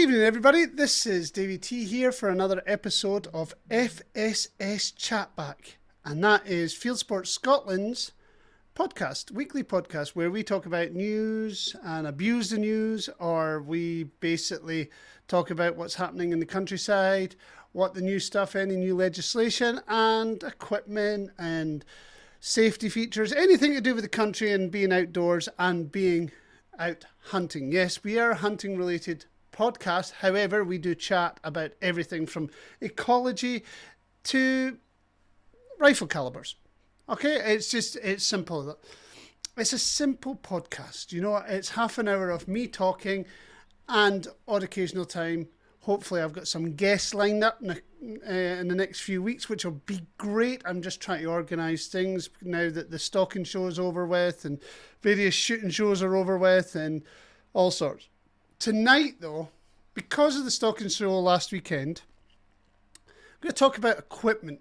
evening, everybody. This is Davey T here for another episode of FSS Chatback, and that is Field Sports Scotland's podcast, weekly podcast, where we talk about news and abuse the news, or we basically talk about what's happening in the countryside, what the new stuff, any new legislation and equipment and safety features, anything to do with the country and being outdoors and being out hunting. Yes, we are a hunting related podcast. However, we do chat about everything from ecology to rifle calibers. Okay, it's simple. It's a simple podcast. You know, it's half an hour of me talking and on occasional time, hopefully I've got some guests lined up in the next few weeks, which will be great. I'm just trying to organise things now that the stalking show is over with and various shooting shows are over with and all sorts. Tonight, though, because of the stalking show last weekend, I'm going to talk about equipment.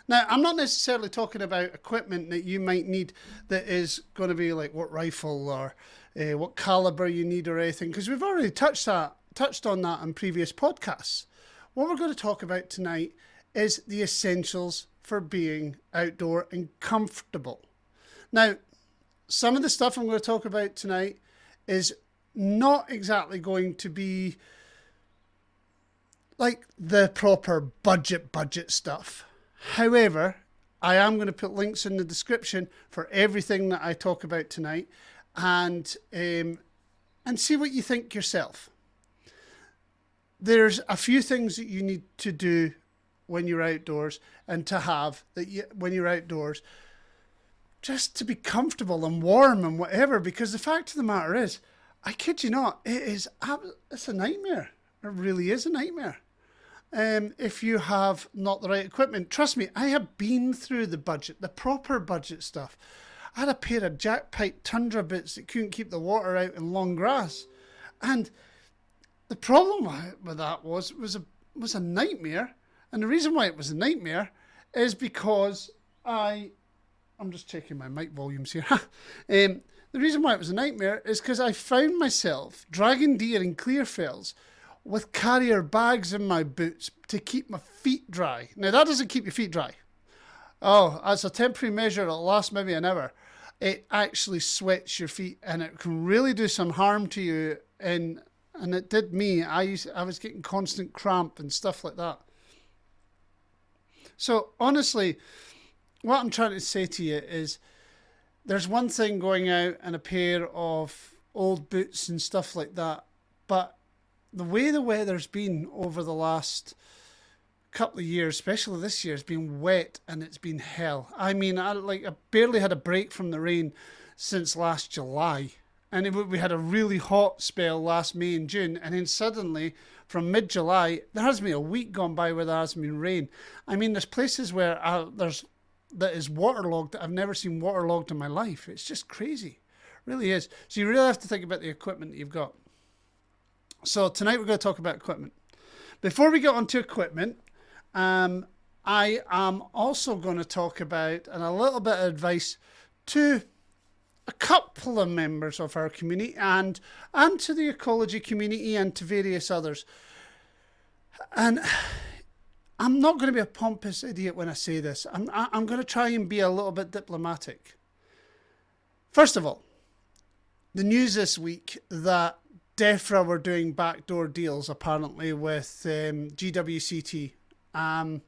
Now, I'm not necessarily talking about equipment that you might need that is going to be like what rifle or what caliber you need or anything, because we've already touched on that in previous podcasts. What we're going to talk about tonight is the essentials for being outdoor and comfortable. Now, some of the stuff I'm going to talk about tonight is not exactly going to be like the proper budget stuff. However, I am going to put links in the description for everything that I talk about tonight and see what you think yourself. There's a few things that you need to do when you're outdoors and to have when you're outdoors just to be comfortable and warm and whatever, because the fact of the matter is, I kid you not, it's a nightmare. It really is a nightmare. If you have not the right equipment. Trust me, I have been through the proper budget stuff. I had a pair of jackpipe Tundra boots that couldn't keep the water out in long grass. And the problem with that was a nightmare. And the reason why it was a nightmare is because I'm just checking my mic volumes here. The reason why it was a nightmare is because I found myself dragging deer in clear fells with carrier bags in my boots to keep my feet dry. Now, that doesn't keep your feet dry. Oh, as a temporary measure, it'll last maybe an hour. It actually sweats your feet, and it can really do some harm to you. And it did me. I was getting constant cramp and stuff like that. So, honestly, what I'm trying to say to you is there's one thing going out in a pair of old boots and stuff like that, but the way the weather's been over the last couple of years, especially this year, has been wet and it's been hell. I mean, I barely had a break from the rain since last July. And we had a really hot spell last May and June. And then suddenly, from mid-July, there hasn't been a week gone by where there hasn't been rain. I mean, there's places where that is waterlogged that I've never seen waterlogged in my life. It's just crazy. It really is. So you really have to think about the equipment that you've got. So tonight we're going to talk about equipment. Before we get on to equipment, I am also going to talk about and a little bit of advice to a couple of members of our community and to the ecology community and to various others. And I'm not going to be a pompous idiot when I say this. I'm going to try and be a little bit diplomatic. First of all, the news this week that DEFRA were doing backdoor deals apparently with GWCT. And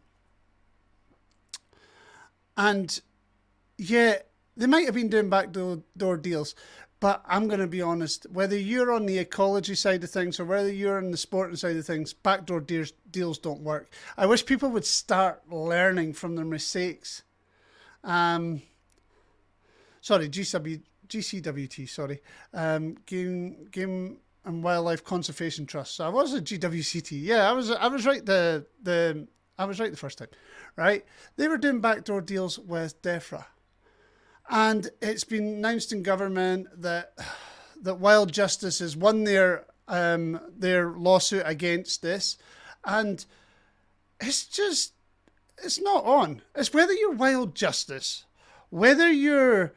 yeah, they might have been doing backdoor deals, but I'm going to be honest, whether you're on the ecology side of things or whether you're on the sporting side of things, backdoor deals don't work. I wish people would start learning from their mistakes. GCWT, Game and Wildlife Conservation Trust. So I was at GWCT. Yeah, I was right I was right the first time, right? They were doing backdoor deals with DEFRA. And it's been announced in government that Wild Justice has won their lawsuit against this. And it's not on. It's whether you're Wild Justice, whether you're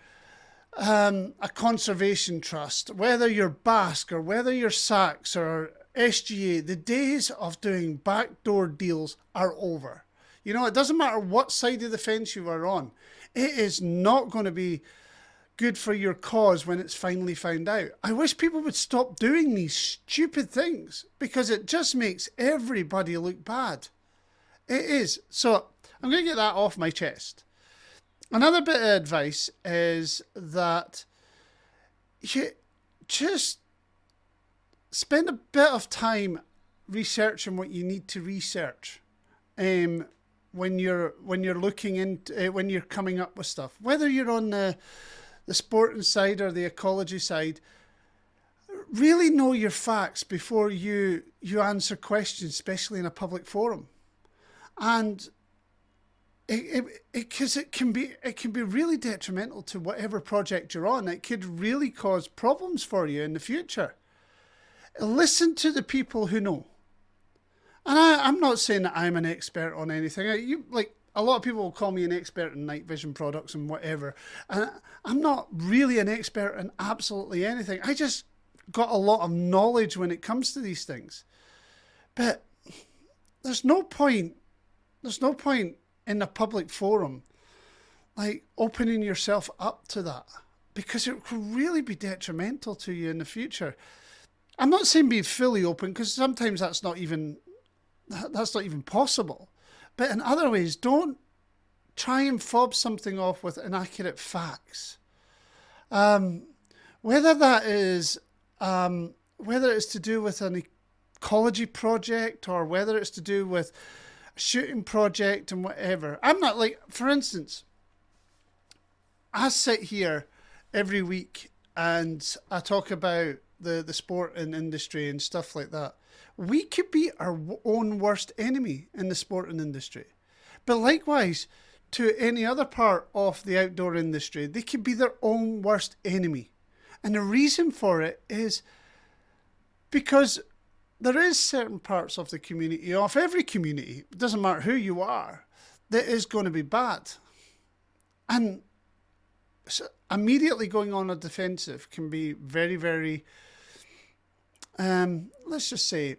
a conservation trust, whether you're Basque or whether you're Sax or SGA, the days of doing backdoor deals are over. You know, it doesn't matter what side of the fence you are on. It is not going to be good for your cause when it's finally found out. I wish people would stop doing these stupid things because it just makes everybody look bad. It is. So I'm going to get that off my chest. Another bit of advice is that you just spend a bit of time researching what you need to research when you're looking into when you're coming up with stuff. Whether you're on the sporting side or the ecology side, really know your facts before you answer questions, especially in a public forum. And because it can be really detrimental to whatever project you're on. It could really cause problems for you in the future. Listen to the people who know. And I'm not saying that I'm an expert on anything. A lot of people will call me an expert in night vision products and whatever. And I'm not really an expert in absolutely anything. I just got a lot of knowledge when it comes to these things. But there's no point in a public forum like opening yourself up to that, because it could really be detrimental to you in the future. I'm not saying be fully open, because sometimes that's not even possible. But in other ways, don't try and fob something off with inaccurate facts. Whether it's to do with an ecology project or whether it's to do with a shooting project and whatever. I'm not for instance, I sit here every week and I talk about the sporting industry and stuff like that. We could be our own worst enemy in the sporting industry. But likewise, to any other part of the outdoor industry, they could be their own worst enemy. And the reason for it is because there is certain parts of the community, of every community, it doesn't matter who you are, that is going to be bad. And so immediately going on a defensive can be very, very, let's just say,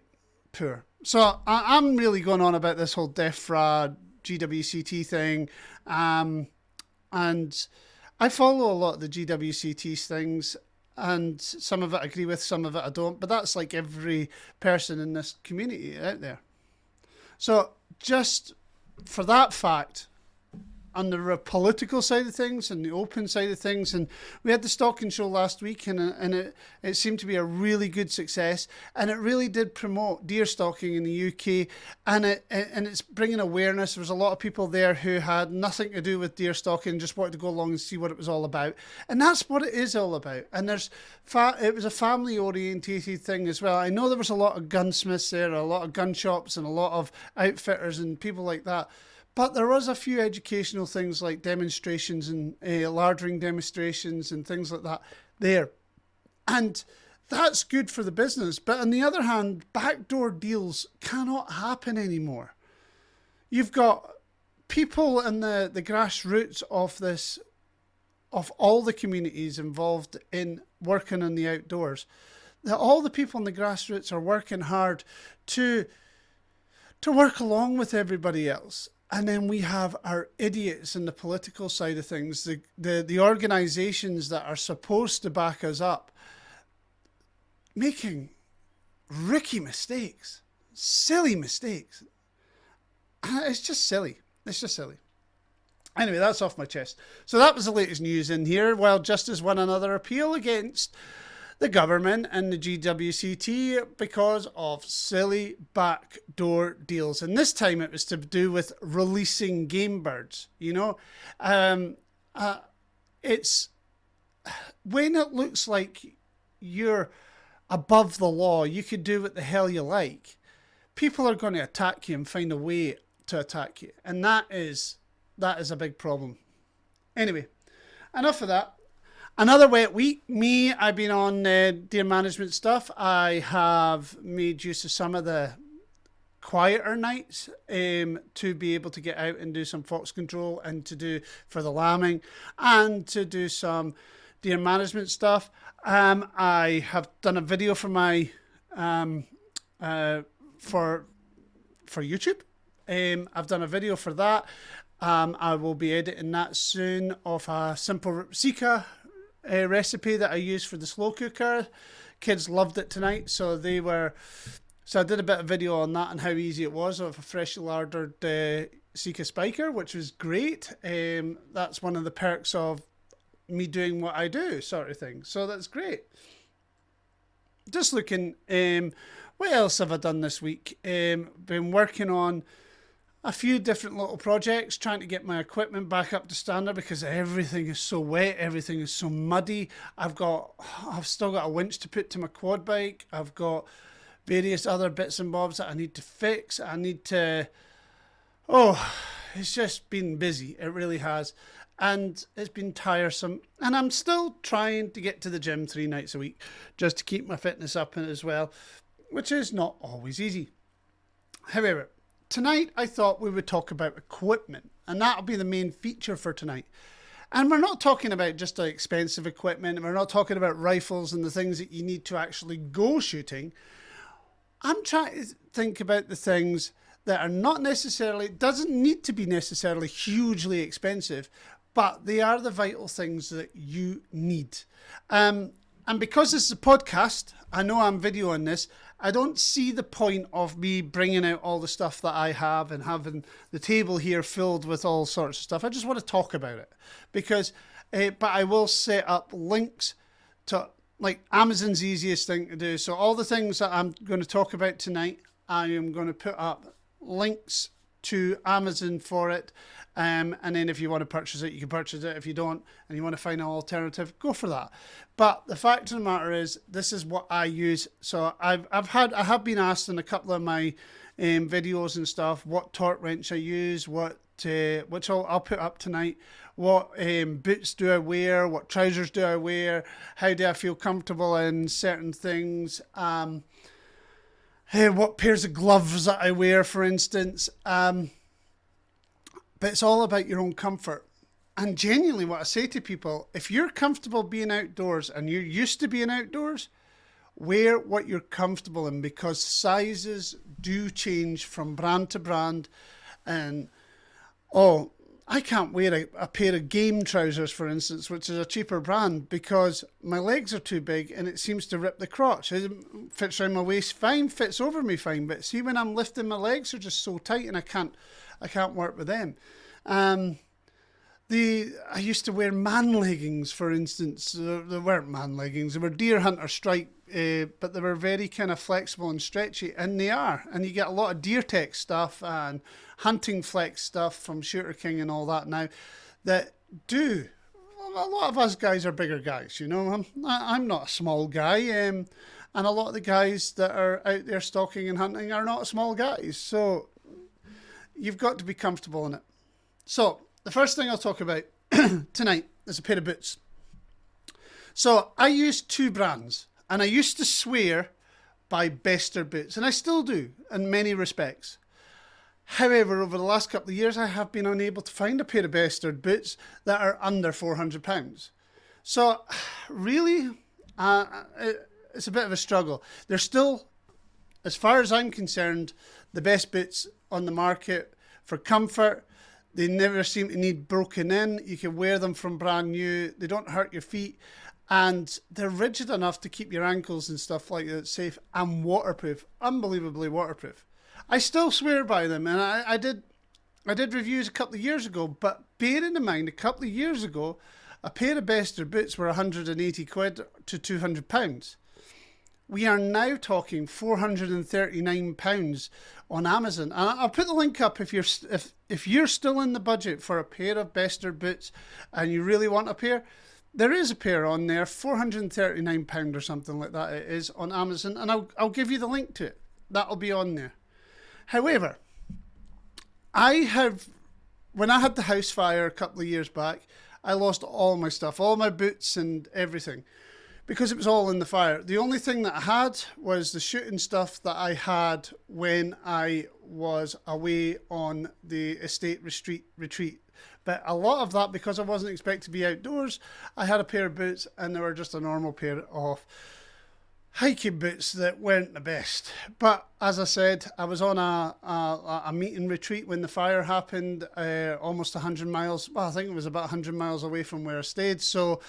poor. So I'm really going on about this whole DEFRA GWCT thing. And I follow a lot of the GWCT things. And some of it I agree with, some of it I don't. But that's like every person in this community out there. So just for that fact, on the political side of things and the open side of things, and we had the stalking show last week, and it seemed to be a really good success, and it really did promote deer stalking in the UK, and it's bringing awareness. There was a lot of people there who had nothing to do with deer stalking, just wanted to go along and see what it was all about, and that's what it is all about. And it was a family orientated thing as well. I know there was a lot of gunsmiths there, a lot of gun shops, and a lot of outfitters and people like that. But there was a few educational things like demonstrations and large ring demonstrations and things like that there. And that's good for the business. But on the other hand, backdoor deals cannot happen anymore. You've got people in the grassroots of all the communities involved in working in the outdoors. All the people in the grassroots are working hard to work along with everybody else. And then we have our idiots in the political side of things, the organisations that are supposed to back us up, making rookie mistakes, silly mistakes. It's just silly. It's just silly. Anyway, that's off my chest. So that was the latest news in here. While Justice won another appeal against the government and the GWCT because of silly backdoor deals. And this time it was to do with releasing game birds, you know. It's when it looks like you're above the law, you could do what the hell you like. People are going to attack you and find a way to attack you. And that is a big problem. Anyway, enough of that. Another wet week. I've been on deer management stuff. I have made use of some of the quieter nights to be able to get out and do some fox control and to do for the lambing and to do some deer management stuff. I have done a video for my for YouTube. I've done a video for that. I will be editing that soon of a simple Sika recipe that I used for the slow cooker. Kids loved it tonight, so I did a bit of video on that and how easy it was of a freshly lardered Sika spiker, which was great. That's one of the perks of me doing what I do, sort of thing. So that's great. Just looking, what else have I done this week? Been working on a few different little projects, trying to get my equipment back up to standard because everything is so wet, everything is so muddy. I've still got a winch to put to my quad bike. I've got various other bits and bobs that I need to fix. It's just been busy. It really has. And it's been tiresome. And I'm still trying to get to the gym 3 nights a week just to keep my fitness up as well, which is not always easy. However, tonight I thought we would talk about equipment, and that'll be the main feature for tonight. And we're not talking about just expensive equipment, and we're not talking about rifles and the things that you need to actually go shooting. I'm trying to think about the things that are not necessarily, doesn't need to be necessarily hugely expensive, but they are the vital things that you need. And because this is a podcast, I know I'm videoing this, I don't see the point of me bringing out all the stuff that I have and having the table here filled with all sorts of stuff. I just want to talk about it because, but I will set up links to, like, Amazon's easiest thing to do. So all the things that I'm going to talk about tonight, I am going to put up links to Amazon for it. And then if you want to purchase it, you can purchase it. If you don't and you want to find an alternative, go for that. But the fact of the matter is, this is what I use. So I have been asked in a couple of my videos and stuff what torque wrench I use, which I'll put up tonight. What boots do I wear? What trousers do I wear? How do I feel comfortable in certain things? What pairs of gloves that I wear, for instance. But it's all about your own comfort. And genuinely what I say to people, if you're comfortable being outdoors and you're used to being outdoors, wear what you're comfortable in, because sizes do change from brand to brand. And, I can't wear a pair of game trousers, for instance, which is a cheaper brand, because my legs are too big and it seems to rip the crotch. It fits around my waist fine, fits over me fine, but see, when I'm lifting, my legs are just so tight and I can't work with them. I used to wear man leggings, for instance. They weren't man leggings, they were deer hunter stripe, but they were very kind of flexible and stretchy, and they are. And you get a lot of deer tech stuff and hunting flex stuff from Shooter King and all that now that do. A lot of us guys are bigger guys, you know. I'm not a small guy, and a lot of the guys that are out there stalking and hunting are not small guys. So you've got to be comfortable in it. So the first thing I'll talk about tonight is a pair of boots. So I use 2 brands, and I used to swear by Bester boots, and I still do in many respects. However, over the last couple of years, I have been unable to find a pair of Bester boots that are under £400. So really, it's a bit of a struggle. They're still, as far as I'm concerned, the best boots on the market for comfort. They never seem to need broken in. You can wear them from brand new. They don't hurt your feet. And they're rigid enough to keep your ankles and stuff like that safe, and waterproof. Unbelievably waterproof. I still swear by them. And I did reviews a couple of years ago. But bearing in mind, a couple of years ago, a pair of Bester boots were 180 quid to £200. We are now talking £439 on Amazon. And I'll put the link up if you're still in the budget for a pair of Bester boots and you really want a pair. There is a pair on there, £439 or something like that it is on Amazon, and I'll give you the link to it. That'll be on there. However, when I had the house fire a couple of years back, I lost all my stuff, all my boots and everything, because it was all in the fire. The only thing that I had was the shooting stuff that I had when I was away on the estate retreat. But a lot of that, because I wasn't expected to be outdoors, I had a pair of boots and they were just a normal pair of hiking boots that weren't the best. But as I said, I was on a meeting retreat when the fire happened, almost 100 miles. Well, I think it was about 100 miles away from where I stayed. So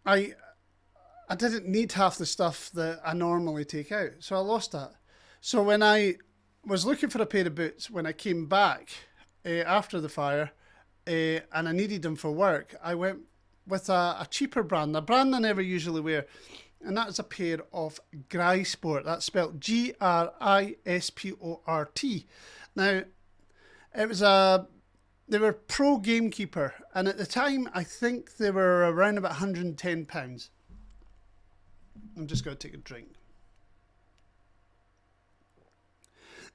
I didn't need half the stuff that I normally take out. So I lost that. So when I was looking for a pair of boots, when I came back after the fire, and I needed them for work, I went with a cheaper brand, a brand I never usually wear. And that's a pair of Grisport. That's spelled Grisport. Now, they were Pro Gamekeeper, and at the time, I think they were around about £110. I'm just going to take a drink.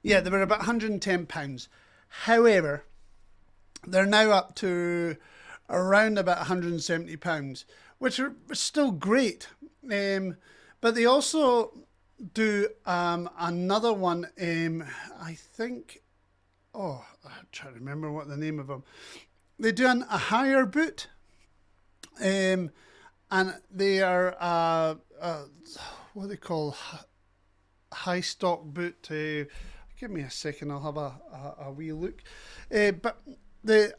Yeah, they were about £110. However, they're now up to around about £170, which are still great. But they also do another one. I think, I'm trying to remember what the name of them. They do a higher boot, and they are what they call high stock boot. Give me a second, I'll have a wee look. But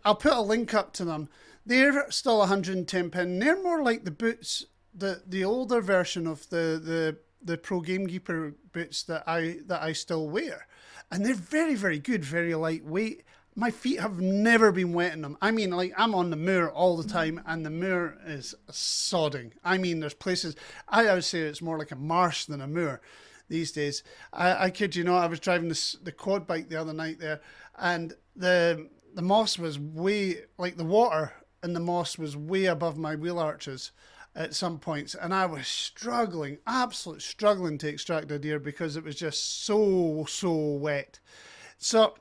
I'll put a link up to them. They're still £110. They're more like the boots, the older version of the Pro Gamekeeper boots that I still wear, and they're very, very good, very lightweight. My feet have never been wet in them. I mean, like, I'm on the moor all the time, and the moor is sodding. I mean, there's places, I would say it's more like a marsh than a moor these days. I kid you not, I was driving the quad bike the other night there, and the moss was way, like the water in the moss was way above my wheel arches at some points, and I was struggling, absolutely struggling to extract a deer because it was just so wet. So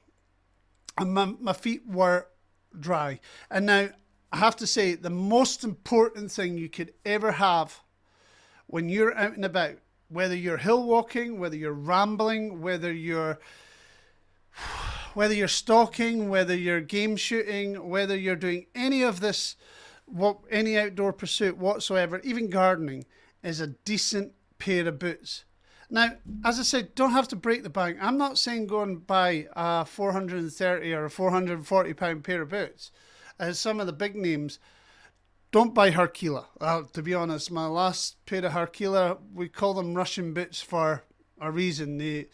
my feet were dry. And now I have to say, the most important thing you could ever have when you're out and about, whether you're hill walking, whether you're rambling, whether you're stalking, whether you're game shooting, whether you're doing any of this, any outdoor pursuit whatsoever, even gardening, is a decent pair of boots. Now, as I said, don't have to break the bank. I'm not saying go and buy a 430 or a 440 pound pair of boots. As some of the big names, don't buy Herkila. To be honest, my last pair of Herkila, we call them Russian boots for a reason. They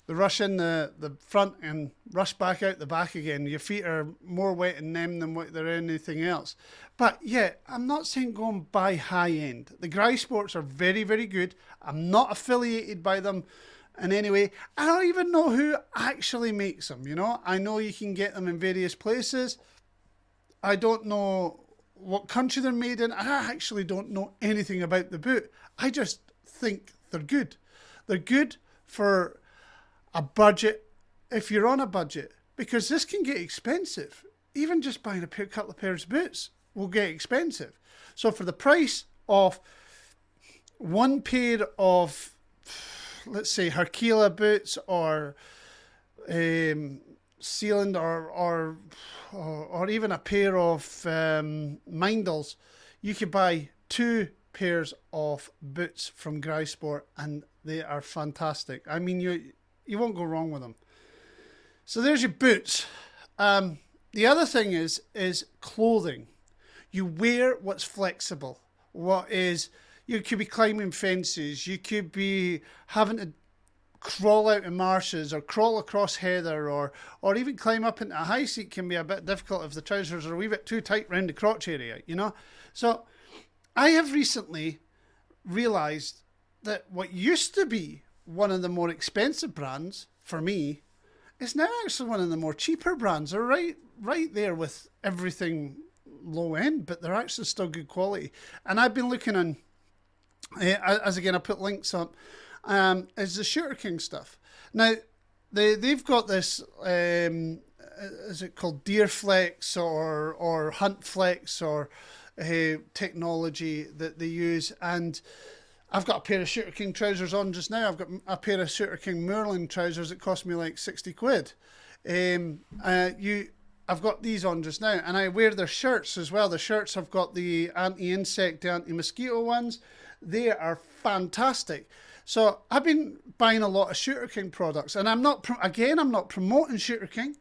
rush in the front and rush back out the back again. Your feet are more wet in them than what they're in anything else. But yeah, I'm not saying go and buy high end. The Grisports are very, very good. I'm not affiliated by them in any way. I don't even know who actually makes them, you know. I know you can get them in various places. I don't know what country they're made in. I actually don't know anything about the boot. I just think they're good. They're good for a budget, if you're on a budget, because this can get expensive. Even just buying a couple of pairs of boots will get expensive. So for the price of one pair of, let's say, Herkila boots or Sealand or even a pair of Mindals, you could buy two pairs of boots from Grisport, and they are fantastic. I mean, you won't go wrong with them. So there's your boots. The other thing is clothing. You wear what's flexible. You could be climbing fences. You could be having to crawl out in marshes or crawl across heather or even climb up into a high seat can be a bit difficult if the trousers are a wee bit too tight round the crotch area, you know. So I have recently realised that what used to be one of the more expensive brands for me is now actually one of the more cheaper brands. They're right there with everything low end, but they're actually still good quality. And I've been looking on, as again I put links up, is the Shooter King stuff. Now they've got this, is it called Deer Flex or Hunt Flex or technology that they use, and I've got a pair of Shooter King trousers on just now. I've got a pair of Shooter King Merlin trousers that cost me like 60 quid. I've got these on just now, and I wear their shirts as well. The shirts have got the anti-insect, anti-mosquito ones. They are fantastic. So I've been buying a lot of Shooter King products, and I'm not promoting Shooter King.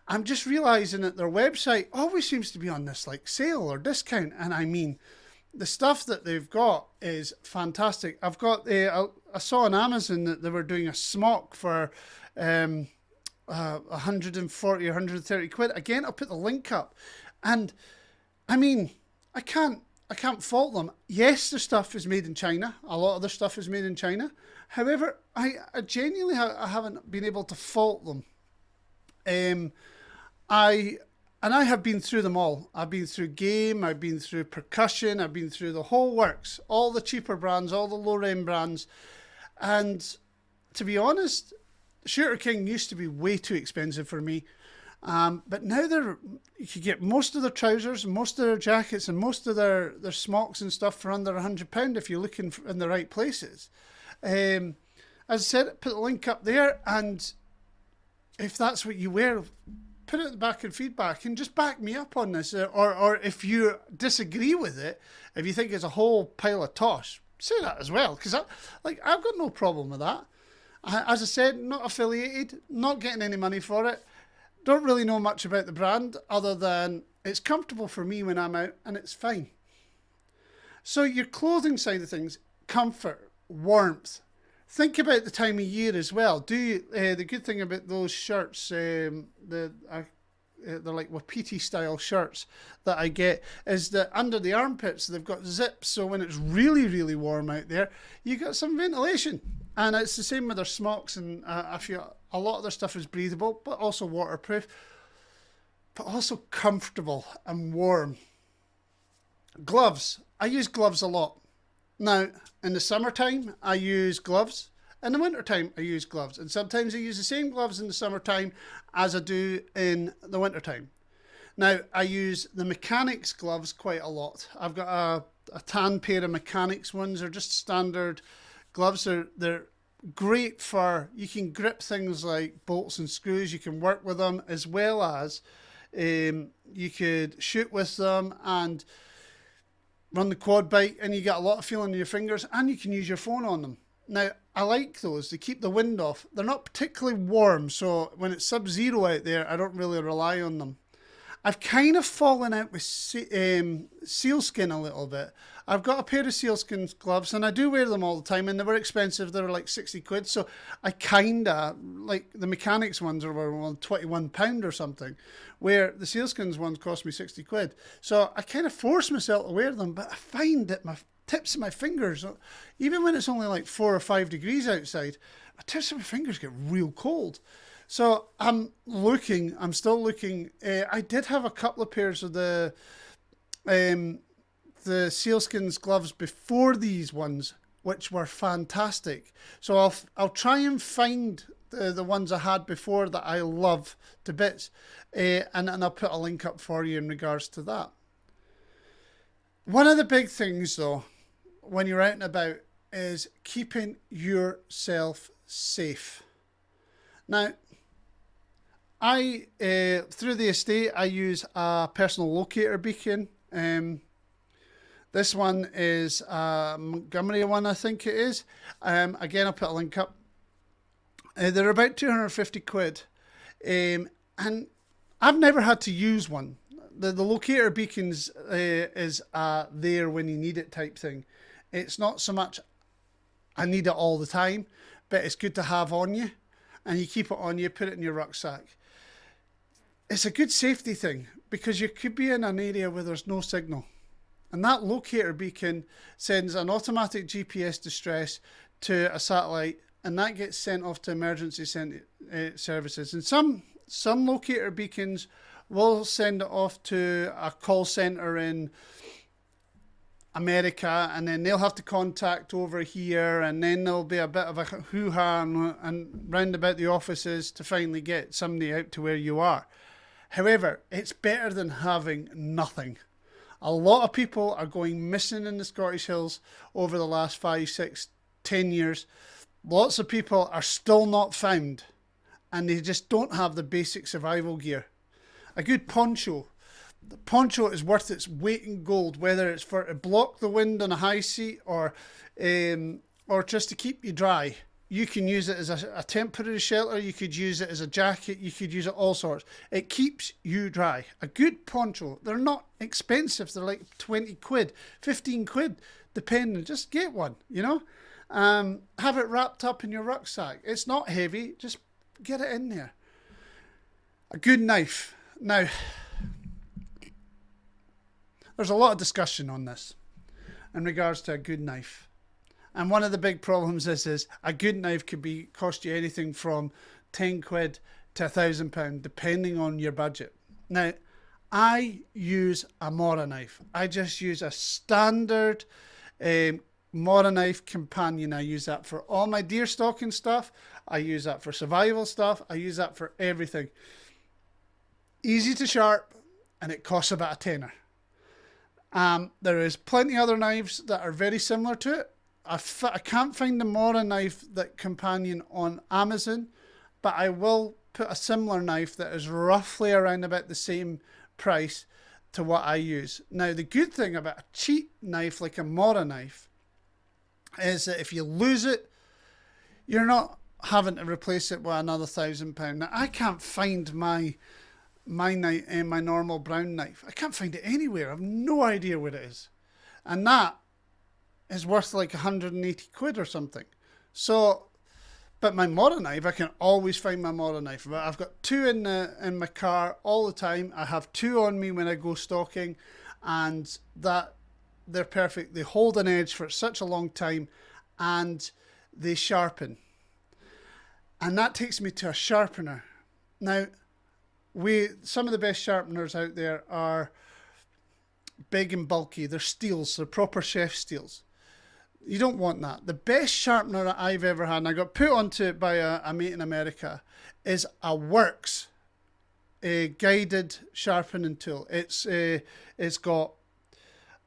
I'm just realizing that their website always seems to be on this like sale or discount, and I mean, the stuff that they've got is fantastic. I saw on Amazon that they were doing a smock for 140 or 130 quid. Again, I'll put the link up, and I mean, I can't fault them. Yes, the stuff is made in China. A lot of the stuff is made in China. However, I genuinely haven't been able to fault them. I have been through them all. I've been through Game, I've been through Percussion, I've been through the whole works, all the cheaper brands, all the lower end brands. And to be honest, Shooter King used to be way too expensive for me. But now you can get most of their trousers, most of their jackets, and most of their smocks and stuff for under £100 if you're looking in the right places. As I said, put the link up there, and if that's what you wear, put it at the back in feedback and just back me up on this. Or if you disagree with it, if you think it's a whole pile of tosh, say that as well, because I've got no problem with that. As I said, not affiliated, not getting any money for it. Don't really know much about the brand other than it's comfortable for me when I'm out, and it's fine. So your clothing side of things, comfort, warmth. Think about the time of year as well. The good thing about those shirts, they're like Wapiti style shirts that I get, is that under the armpits they've got zips, so when it's really, really warm out there, you got some ventilation. And it's the same with their smocks, and I feel a lot of their stuff is breathable, but also waterproof, but also comfortable and warm. Gloves. I use gloves a lot. Now, in the summertime, I use gloves. In the wintertime, I use gloves. And sometimes I use the same gloves in the summertime as I do in the wintertime. Now, I use the mechanics gloves quite a lot. I've got a tan pair of mechanics ones. They're just standard gloves. They're great for, you can grip things like bolts and screws. You can work with them, as well as you could shoot with them and run the quad bike, and you get a lot of feeling in your fingers, and you can use your phone on them. Now, I like those. They keep the wind off. They're not particularly warm, so when it's sub-zero out there, I don't really rely on them. I've kind of fallen out with sealskin a little bit. I've got a pair of sealskin gloves, and I do wear them all the time, and they were expensive. They were like 60 quid, so I kind of, like the mechanics ones are around £21 or something, where the sealskins ones cost me 60 quid. So I kind of force myself to wear them, but I find that my tips of my fingers, even when it's only like 4 or 5 degrees outside, my tips of my fingers get real cold. So I'm still looking. I did have a couple of pairs of the sealskins gloves before these ones, which were fantastic. So I'll try and find the ones I had before that I love to bits, and I'll put a link up for you in regards to that. One of the big things, though, when you're out and about, is keeping yourself safe. Now, I through the estate, I use a personal locator beacon. This one is a Montgomery one, I think it is. Again, I'll put a link up. They're about 250 quid. And I've never had to use one. The locator beacons is there when you need it type thing. It's not so much I need it all the time, but it's good to have on you. And you keep it on you, put it in your rucksack. It's a good safety thing, because you could be in an area where there's no signal. And that locator beacon sends an automatic GPS distress to a satellite, and that gets sent off to emergency services. And some locator beacons will send it off to a call center in America, and then they'll have to contact over here, and then there'll be a bit of a hoo-ha and round about the offices to finally get somebody out to where you are. However, it's better than having nothing. A lot of people are going missing in the Scottish Hills over the last 5, 6, 10 years. Lots of people are still not found, and they just don't have the basic survival gear. A good poncho. The poncho is worth its weight in gold, whether it's for to block the wind on a high seat or just to keep you dry. You can use it as a temporary shelter. You could use it as a jacket. You could use it all sorts. It keeps you dry. A good poncho. They're not expensive. They're like 20 quid, 15 quid, depending. Just get one, you know. Have it wrapped up in your rucksack. It's not heavy. Just get it in there. A good knife. Now, there's a lot of discussion on this in regards to a good knife. And one of the big problems is a good knife could cost you anything from 10 quid to £1,000, depending on your budget. Now, I use a Mora knife. I just use a standard Mora knife companion. I use that for all my deer stalking stuff. I use that for survival stuff. I use that for everything. Easy to sharp, and it costs about a tenner. There is plenty other knives that are very similar to it. I can't find the Mora knife that companion on Amazon, but I will put a similar knife that is roughly around about the same price to what I use. Now, the good thing about a cheap knife like a Mora knife is that if you lose it, you're not having to replace it with another £1,000. Now, I can't find my knife, my normal brown knife. I can't find it anywhere. I have no idea where it is, and that is worth like 180 quid or something. So, but my Mora knife, I can always find my Mora knife. I've got two in my car all the time. I have two on me when I go stalking, and that they're perfect. They hold an edge for such a long time, and they sharpen. And that takes me to a sharpener. Now, some of the best sharpeners out there are big and bulky. They're steels. They're proper chef steels. You don't want that. The best sharpener that I've ever had, and I got put onto it by a mate in America, is a Works, a guided sharpening tool. It's got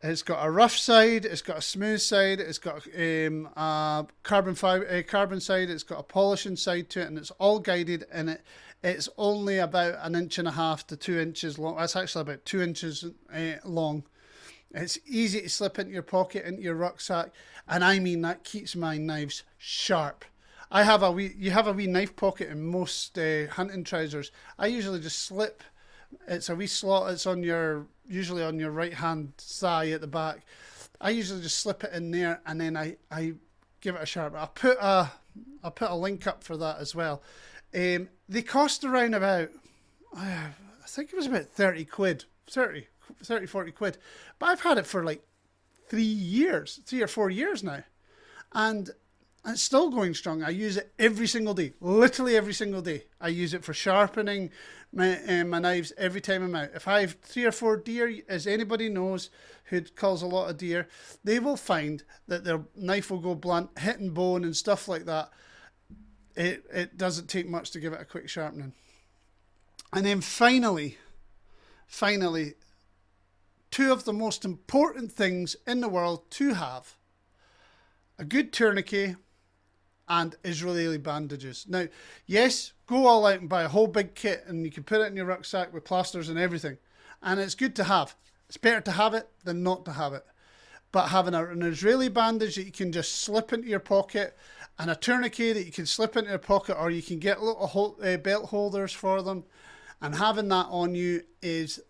a rough side, it's got a smooth side, it's got a carbon side, it's got a polishing side to it, and it's all guided, and it's only about 1.5 inches to 2 inches long. That's actually about 2 inches long. It's easy to slip into your pocket, into your rucksack, and I mean that keeps my knives sharp. You have a wee knife pocket in most hunting trousers. I usually just slip. It's a wee slot. It's usually on your right hand thigh at the back. I usually just slip it in there, and then I give it a sharp. I'll put a link up for that as well. They cost around about, I think it was about 30 quid, 30, 40 quid. But I've had it for like 3 or 4 years now. And it's still going strong. I use it every single day, literally every single day. I use it for sharpening my knives every time I'm out. If I have 3 or 4 deer, as anybody knows who calls a lot of deer, they will find that their knife will go blunt, hitting bone and stuff like that. It doesn't take much to give it a quick sharpening. And then finally, two of the most important things in the world to have: a good tourniquet and Israeli bandages. Now, yes, go all out and buy a whole big kit, and you can put it in your rucksack with plasters and everything. And it's good to have. It's better to have it than not to have it. But having an Israeli bandage that you can just slip into your pocket, and a tourniquet that you can slip into your pocket, or you can get little belt holders for them, and having that on you is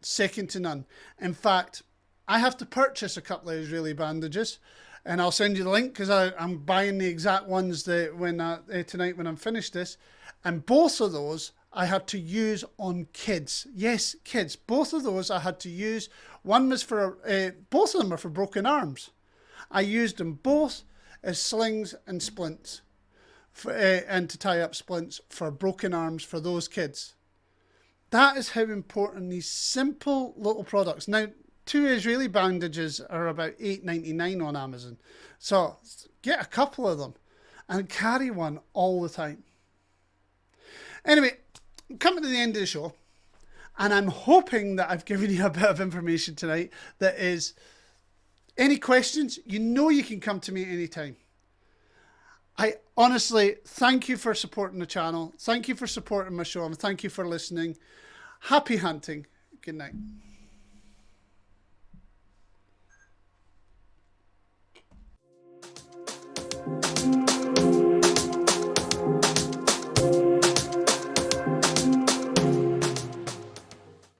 second to none. In fact, I have to purchase a couple of Israeli bandages, and I'll send you the link because I'm buying the exact ones that tonight when I'm finished this. And both of those I had to use on kids. Yes, kids. Both of those I had to use. One was for, both of them are for broken arms. I used them both as slings and splints, and to tie up splints for broken arms for those kids. That is how important these simple little products. Now, 2 Israeli bandages are about $8.99 on Amazon. So get a couple of them and carry one all the time. Anyway, I'm coming to the end of the show, and I'm hoping that I've given you a bit of information tonight that is, any questions, you know you can come to me anytime. I honestly thank you for supporting the channel. Thank you for supporting my show, and thank you for listening. Happy hunting. Good night.